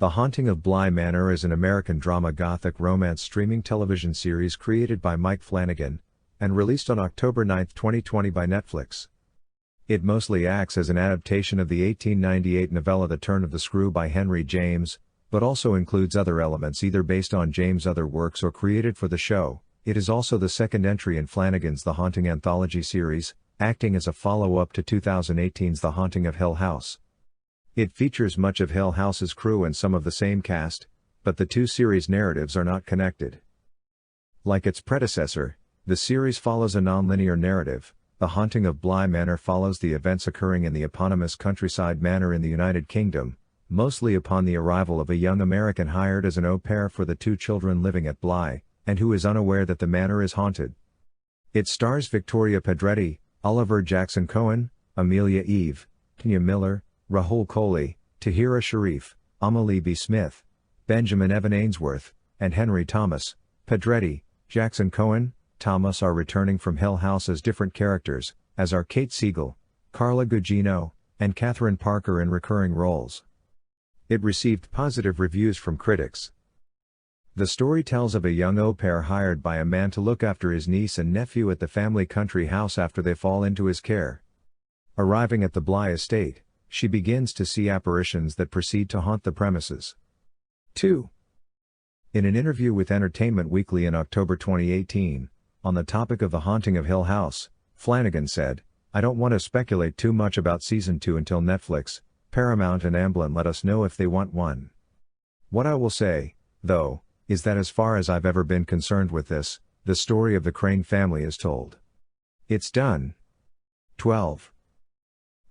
The Haunting of Bly Manor is an American drama-gothic romance streaming television series created by Mike Flanagan, and released on October 9, 2020 by Netflix. It mostly acts as an adaptation of the 1898 novella The Turn of the Screw by Henry James, but also includes other elements either based on James' other works or created for the show. It is also the second entry in Flanagan's The Haunting anthology series, acting as a follow-up to 2018's The Haunting of Hill House. It features much of Hill House's crew and some of the same cast, but the two series' narratives are not connected. Like its predecessor, the series follows a nonlinear narrative. The Haunting of Bly Manor follows the events occurring in the eponymous countryside manor in the United Kingdom, mostly upon the arrival of a young American hired as an au pair for the two children living at Bly, and who is unaware that the manor is haunted. It stars Victoria Pedretti, Oliver Jackson-Cohen, Amelia Eve, Kenya Miller, Rahul Kohli, Tahirah Sharif, Amelie Bea Smith, Benjamin Evan Ainsworth, and Henry Thomas. Pedretti, Jackson-Cohen, Thomas are returning from Hill House as different characters, as are Kate Siegel, Carla Gugino, and Catherine Parker in recurring roles. It received positive reviews from critics. The story tells of a young au pair hired by a man to look after his niece and nephew at the family country house after they fall into his care. Arriving at the Bly estate, she begins to see apparitions that proceed to haunt the premises. 2. In an interview with Entertainment Weekly in October 2018, on the topic of The Haunting of Hill House, Flanagan said, "I don't want to speculate too much about Season 2 until Netflix, Paramount and Amblin let us know if they want one. What I will say, though, is that as far as I've ever been concerned with this, the story of the Crane family is told. It's done." 12.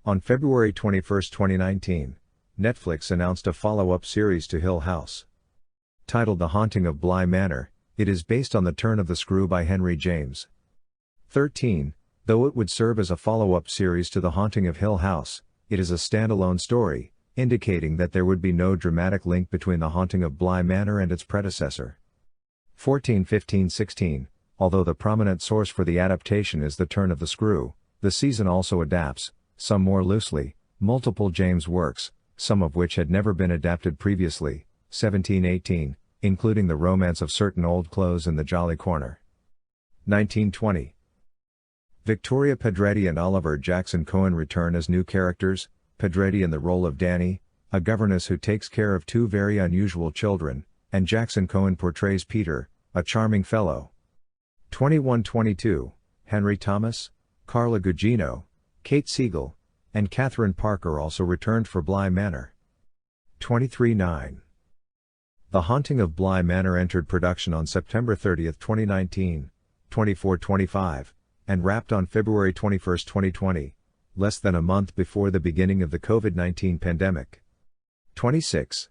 On February 21, 2019, Netflix announced a follow-up series to Hill House. Titled The Haunting of Bly Manor, it is based on The Turn of the Screw by Henry James. 13. Though it would serve as a follow-up series to The Haunting of Hill House, it is a standalone story, indicating that there would be no dramatic link between The Haunting of Bly Manor and its predecessor. 14, 15, 16. Although the prominent source for the adaptation is The Turn of the Screw, the season also adapts, some more loosely, multiple James works, some of which had never been adapted previously. 17, 18, including The Romance of Certain Old Clothes and The Jolly Corner. 19, 20. Victoria Pedretti and Oliver Jackson-Cohen return as new characters, Pedretti in the role of Danny, a governess who takes care of two very unusual children, and Jackson-Cohen portrays Peter, a charming fellow. 21, 22, Henry Thomas, Carla Gugino, Kate Siegel, and Catherine Parker also returned for Bly Manor. 23, 9. The Haunting of Bly Manor entered production on September 30, 2019, 24, 25, and wrapped on February 21, 2020, less than a month before the beginning of the COVID-19 pandemic. 26.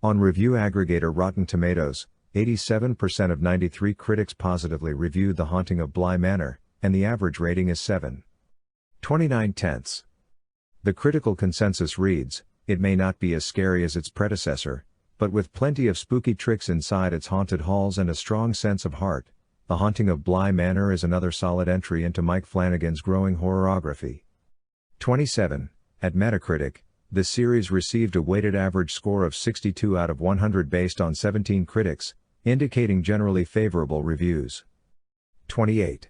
On review aggregator Rotten Tomatoes, 87% of 93 critics positively reviewed The Haunting of Bly Manor, and the average rating is 7.29. The critical consensus reads, "It may not be as scary as its predecessor, but with plenty of spooky tricks inside its haunted halls and a strong sense of heart, The Haunting of Bly Manor is another solid entry into Mike Flanagan's growing horrorography." 27. At Metacritic, the series received a weighted average score of 62 out of 100 based on 17 critics, indicating generally favorable reviews. 28.